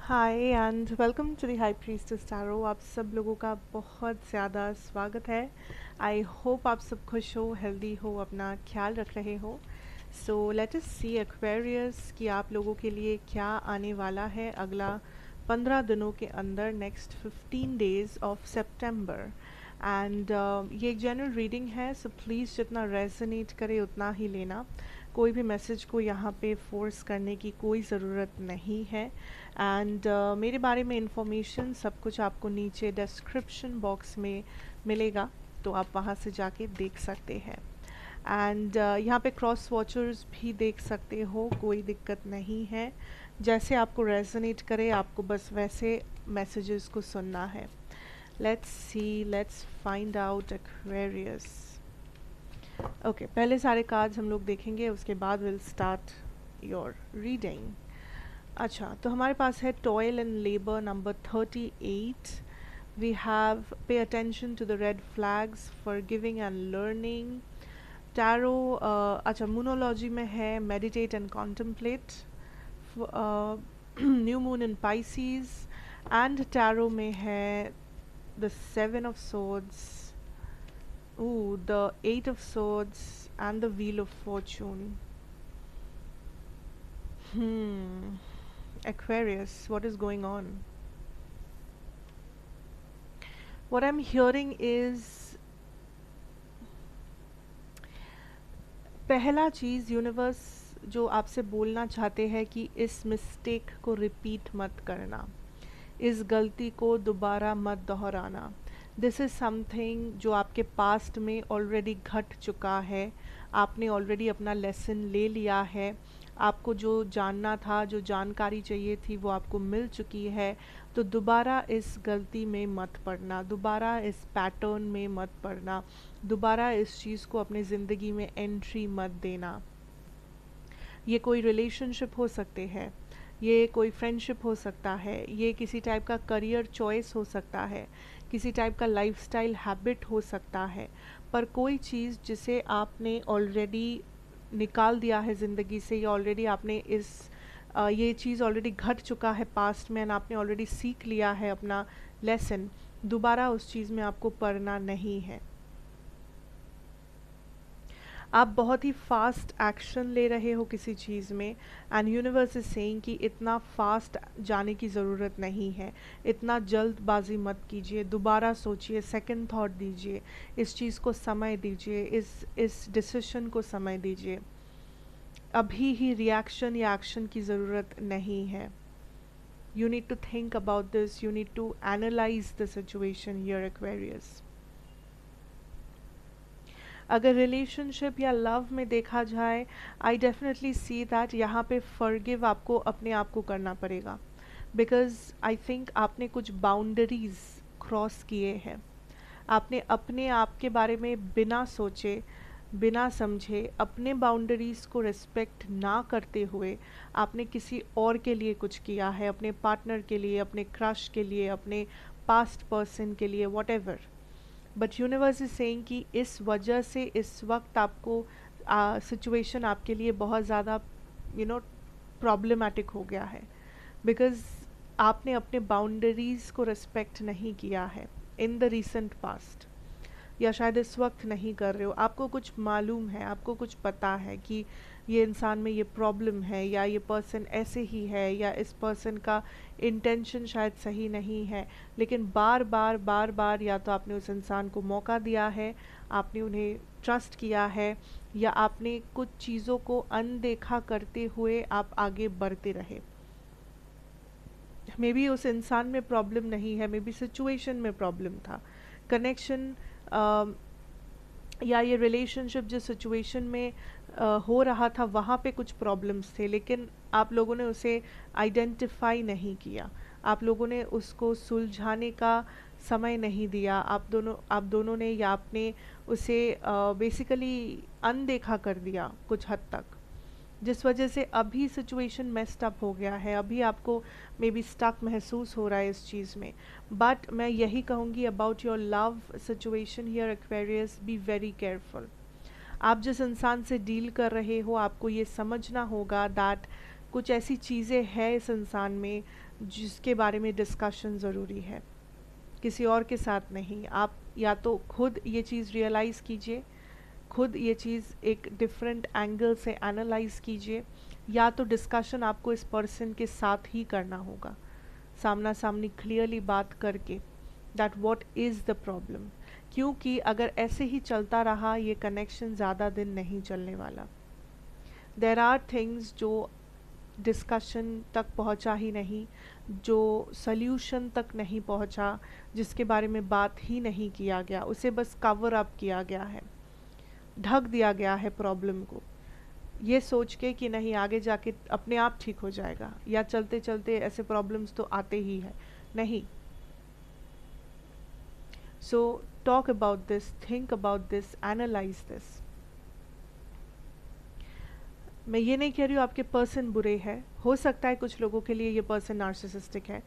Hi and welcome to the high priestess tarot. आप सब लोगों का बहुत ज़्यादा स्वागत है। आई होप आप सब खुश हो, हेल्दी हो, अपना ख्याल रख रहे हो। सो लेट अस सी एक्वेरियस कि आप लोगों के लिए क्या आने वाला है अगला 15 दिनों के अंदर, next 15 days of September. And ये एक जनरल रीडिंग है, सो प्लीज़ जितना रेजोनेट करे उतना ही लेना। कोई भी मैसेज को यहाँ पे फोर्स करने की कोई ज़रूरत नहीं है। एंड मेरे बारे में इंफॉर्मेशन सब कुछ आपको नीचे डिस्क्रिप्शन बॉक्स में मिलेगा, तो आप वहाँ से जाके देख सकते हैं। एंड यहाँ पे क्रॉस वॉचर्स भी देख सकते हो, कोई दिक्कत नहीं है। जैसे आपको रेजोनेट करे आपको बस वैसे मैसेजेस को सुनना है। Let's see, let's find out Aquarius. Okay, पहले सारे कार्ड्स हम लोग देखेंगे, उसके बाद विल स्टार्ट योर रीडिंग। अच्छा, तो हमारे पास है toil and labour number 38। We have pay attention to the red flags, forgiving and learning. Tarot अच्छा मोनोलॉजी में है meditate and contemplate, new moon in Pisces. And tarot में है the seven of swords, the eight of swords and the wheel of fortune. Aquarius, what is going on? What I'm hearing is, पहला चीज़ universe जो आपसे बोलना चाहते हैं कि इस मिस्टेक को रिपीट मत करना, इस गलती को दोबारा मत दोहराना। दिस इज़ समथिंग जो आपके पास्ट में ऑलरेडी घट चुका है। आपने ऑलरेडी अपना लेसन ले लिया है। आपको जो जानना था, जो जानकारी चाहिए थी, वो आपको मिल चुकी है। तो दोबारा इस गलती में मत पड़ना, दोबारा इस पैटर्न में मत पड़ना, दोबारा इस चीज़ को अपनी ज़िंदगी में एंट्री मत देना। ये कोई रिलेशनशिप हो सकते हैं, ये कोई फ्रेंडशिप हो सकता है, ये किसी टाइप का करियर चॉइस हो सकता है, किसी टाइप का लाइफस्टाइल हैबिट हो सकता है। पर कोई चीज़ जिसे आपने ऑलरेडी निकाल दिया है ज़िंदगी से, या ऑलरेडी आपने ये चीज़ ऑलरेडी घट चुका है पास्ट में, एंड आपने ऑलरेडी सीख लिया है अपना लेसन, दोबारा उस चीज़ में आपको पढ़ना नहीं है। आप बहुत ही फास्ट एक्शन ले रहे हो किसी चीज़ में, एंड यूनिवर्स इज सेइंग कि इतना फास्ट जाने की ज़रूरत नहीं है, इतना जल्दबाजी मत कीजिए, दोबारा सोचिए, सेकंड थॉट दीजिए, इस चीज़ को समय दीजिए, इस डिसीजन को समय दीजिए। अभी ही रिएक्शन या एक्शन की ज़रूरत नहीं है। You need to think about this, you need to analyse the situation here Aquarius. अगर रिलेशनशिप या लव में देखा जाए, आई डेफिनेटली सी दैट यहाँ पे फॉरगिव आपको अपने आप को करना पड़ेगा, बिकॉज आई थिंक आपने कुछ बाउंड्रीज क्रॉस किए हैं। आपने अपने आप के बारे में बिना सोचे, बिना समझे, अपने बाउंड्रीज़ को रिस्पेक्ट ना करते हुए आपने किसी और के लिए कुछ किया है, अपने पार्टनर के लिए, अपने क्रश के लिए, अपने पास्ट पर्सन के लिए, what ever. But universe is saying कि इस वजह से इस वक्त आपको सिचुएशन आपके लिए बहुत ज़्यादा प्रॉब्लमेटिक हो गया है, बिकॉज आपने अपने बाउंड्रीज़ को रिस्पेक्ट नहीं किया है इन द रिसेंट पास्ट, या शायद इस वक्त नहीं कर रहे हो। आपको कुछ मालूम है, आपको कुछ पता है कि ये इंसान में ये प्रॉब्लम है, या ये पर्सन ऐसे ही है, या इस पर्सन का इंटेंशन शायद सही नहीं है, लेकिन बार बार बार बार या तो आपने उस इंसान को मौका दिया है, आपने उन्हें ट्रस्ट किया है, या आपने कुछ चीज़ों को अनदेखा करते हुए आप आगे बढ़ते रहे। मे बी उस इंसान में प्रॉब्लम नहीं है, मे बी सिचुएशन में प्रॉब्लम था, कनेक्शन या ये रिलेशनशिप जिस सिचुएशन में हो रहा था वहाँ पे कुछ प्रॉब्लम्स थे, लेकिन आप लोगों ने उसे आइडेंटिफाई नहीं किया, आप लोगों ने उसको सुलझाने का समय नहीं दिया, आप दोनों ने, या आपने उसे बेसिकली अनदेखा कर दिया कुछ हद तक, जिस वजह से अभी सिचुएशन मेस्ड अप हो गया है। अभी आपको मे बी स्टक महसूस हो रहा है इस चीज़ में। बट मैं यही कहूँगी about your love situation here Aquarius, be very careful. आप जिस इंसान से डील कर रहे हो, आपको ये समझना होगा दैट कुछ ऐसी चीज़ें हैं इस इंसान में जिसके बारे में डिस्कशन ज़रूरी है, किसी और के साथ नहीं। आप या तो खुद ये चीज़ रियलाइज़ कीजिए, खुद ये चीज़ एक डिफरेंट एंगल से एनालाइज कीजिए, या तो डिस्कशन आपको इस पर्सन के साथ ही करना होगा, सामना सामनी क्लियरली बात करके, that what is the problem. क्योंकि अगर ऐसे ही चलता रहा ये कनेक्शन ज़्यादा दिन नहीं चलने वाला। देर आर थिंग्स जो डिस्कशन तक पहुंचा ही नहीं, जो सल्यूशन तक नहीं पहुंचा, जिसके बारे में बात ही नहीं किया गया, उसे बस कवर अप किया गया है, ढक दिया गया है प्रॉब्लम को, ये सोच के कि नहीं आगे जाके अपने आप ठीक हो जाएगा, या चलते चलते ऐसे प्रॉब्लम्स तो आते ही है। नहीं। So talk about this, think about this, analyse this. मैं ये नहीं कह रही हूँ आपके पर्सन बुरे हैं, हो सकता है कुछ लोगों के लिए ये पर्सन नार्सिसिस्टिक है,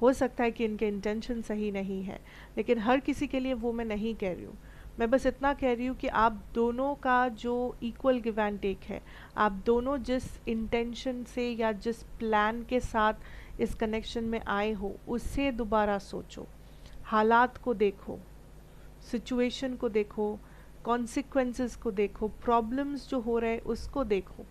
हो सकता है कि इनके इंटेंशन सही नहीं है, लेकिन हर किसी के लिए वो मैं नहीं कह रही हूँ। मैं बस इतना कह रही हूँ कि आप दोनों का जो इक्वल गिव एंड टेक है, आप दोनों जिस इंटेंशन से या जिस प्लान के साथ इस कनेक्शन में आए हो, उससे दोबारा सोचो, हालात को देखो, सिचुएशन को देखो, कॉन्सिक्वेंसेस को देखो, प्रॉब्लम्स जो हो रहे हैं उसको देखो,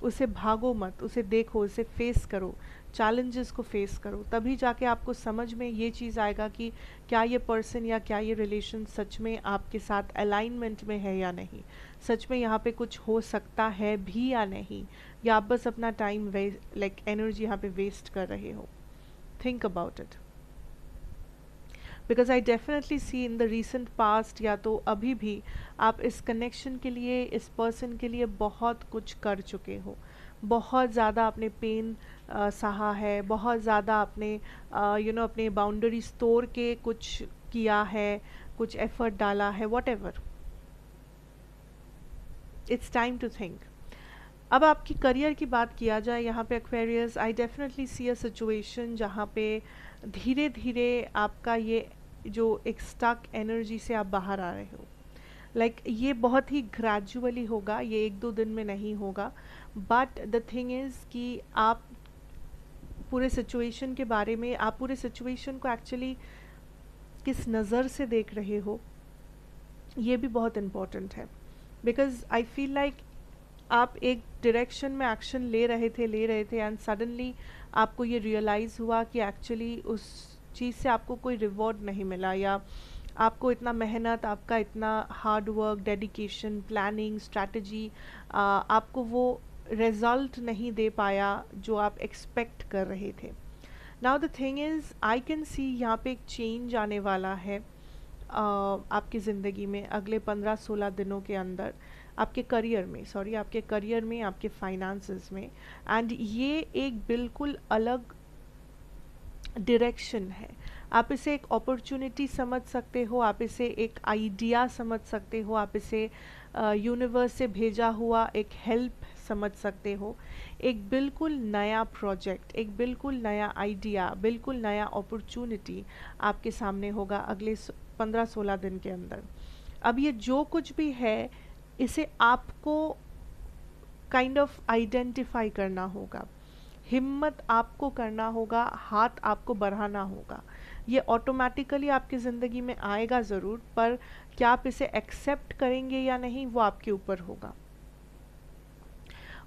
उसे भागो मत, उसे देखो, उसे फेस करो, चैलेंजेस को फेस करो। तभी जाके आपको समझ में ये चीज़ आएगा कि क्या ये पर्सन या क्या ये रिलेशन सच में आपके साथ अलाइनमेंट में है या नहीं, सच में यहाँ पे कुछ हो सकता है भी या नहीं, या आप बस अपना टाइम एनर्जी यहाँ पे वेस्ट कर रहे हो। Think about it, because I definitely see in the recent past, या तो अभी भी आप इस कनेक्शन के लिए, इस पर्सन के लिए बहुत कुछ कर चुके हो, बहुत ज़्यादा आपने पेन सहा है, बहुत ज़्यादा आपने अपने बाउंड्रीज तोड़ के कुछ किया है, कुछ एफर्ट डाला है, whatever. It's time to think. अब आपकी करियर की बात किया जाए यहाँ पे Aquarius, I definitely see a situation जहाँ पे धीरे धीरे आपका ये जो एक स्टक एनर्जी से आप बाहर आ रहे हो, ये बहुत ही ग्रेजुअली होगा, ये एक दो दिन में नहीं होगा। बट द थिंग इज़ कि आप पूरे सिचुएशन के बारे में, आप पूरे सिचुएशन को एक्चुअली किस नज़र से देख रहे हो, ये भी बहुत इम्पोर्टेंट है। बिकॉज आई फील लाइक आप एक डायरेक्शन में एक्शन ले रहे थे एंड सडनली आपको ये रियलाइज़ हुआ कि एक्चुअली उस चीज़ से आपको कोई रिवॉर्ड नहीं मिला, या आपको इतना मेहनत, आपका इतना hard work, dedication, planning, strategy, आपको वो रिजल्ट नहीं दे पाया जो आप एक्सपेक्ट कर रहे थे। Now the thing is I can see यहाँ पे एक चेंज आने वाला है आपकी ज़िंदगी में अगले 15-16 दिनों के अंदर, आपके करियर में, आपके फाइनेंसेस में, एंड ये एक बिल्कुल अलग डायरेक्शन है। आप इसे एक अपॉर्चुनिटी समझ सकते हो, आप इसे एक आइडिया समझ सकते हो, आप इसे यूनिवर्स से भेजा हुआ एक हेल्प समझ सकते हो। एक बिल्कुल नया प्रोजेक्ट, एक बिल्कुल नया आइडिया, बिल्कुल नया अपॉर्चुनिटी आपके सामने होगा अगले 15-16 दिन के अंदर। अब ये जो कुछ भी है, इसे आपको काइंड ऑफ आइडेंटिफाई करना होगा, हिम्मत आपको करना होगा, हाथ आपको बढ़ाना होगा। ये ऑटोमेटिकली आपकी ज़िंदगी में आएगा ज़रूर, पर क्या आप इसे एक्सेप्ट करेंगे या नहीं, वो आपके ऊपर होगा।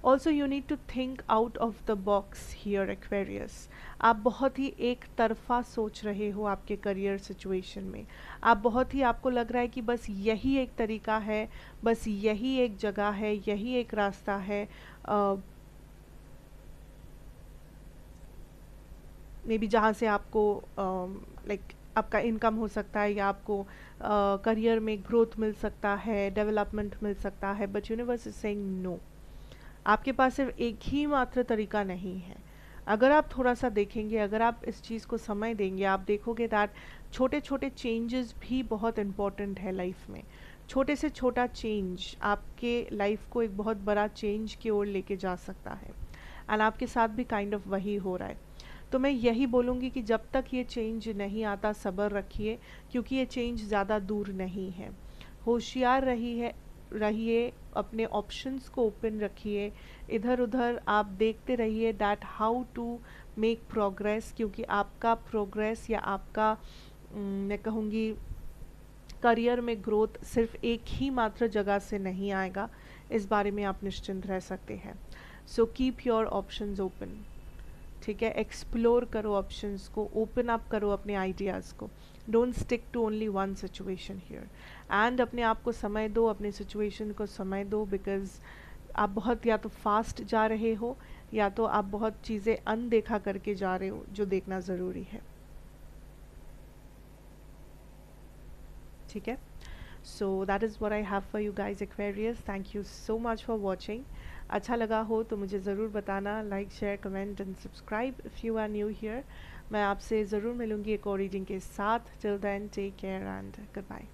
Also you need to think out of the box here Aquarius. आप बहुत ही एक तरफा सोच रहे हो आपके करियर सिचुएशन में, आप बहुत ही, आपको लग रहा है कि बस यही एक तरीका है, बस यही एक जगह है, यही एक रास्ता है, मे बी जहाँ से आपको आपका इनकम हो सकता है, या आपको करियर में ग्रोथ मिल सकता है, डेवलपमेंट मिल सकता है। But universe is saying no, आपके पास सिर्फ एक ही मात्र तरीका नहीं है। अगर आप थोड़ा सा देखेंगे, अगर आप इस चीज़ को समय देंगे, आप देखोगे दैट छोटे छोटे चेंजेस भी बहुत इम्पॉर्टेंट है लाइफ में। छोटे से छोटा चेंज आपके लाइफ को एक बहुत बड़ा चेंज की ओर लेके जा सकता है, एंड आपके साथ भी काइंड ऑफ वही हो रहा है। तो मैं यही बोलूँगी कि जब तक ये चेंज नहीं आता, सब्र रखिए, क्योंकि ये चेंज ज़्यादा दूर नहीं है। होशियार रहिए, अपने ऑप्शंस को ओपन रखिए, इधर उधर आप देखते रहिए that how to make progress, क्योंकि आपका प्रोग्रेस या आपका मैं कहूँगी करियर में ग्रोथ सिर्फ एक ही मात्र जगह से नहीं आएगा, इस बारे में आप निश्चिंत रह सकते हैं। So keep your options open, ठीक है, एक्सप्लोर करो ऑप्शंस को, ओपन अप करो अपने आइडियाज़ को, don't stick to only one situation here, and अपने आप को समय दो, अपने सिचुएशन को समय दो, बिकॉज आप बहुत या तो फास्ट जा रहे हो या तो आप बहुत चीज़ें अनदेखा करके जा रहे हो जो देखना ज़रूरी है, ठीक है। So that is what I have for you guys Aquarius, thank you so much for watching. अच्छा लगा हो तो मुझे ज़रूर बताना, like share comment and subscribe if you are new here. मैं आपसे ज़रूर मिलूँगी एक और रीडिंग के साथ। Till then take care and good bye.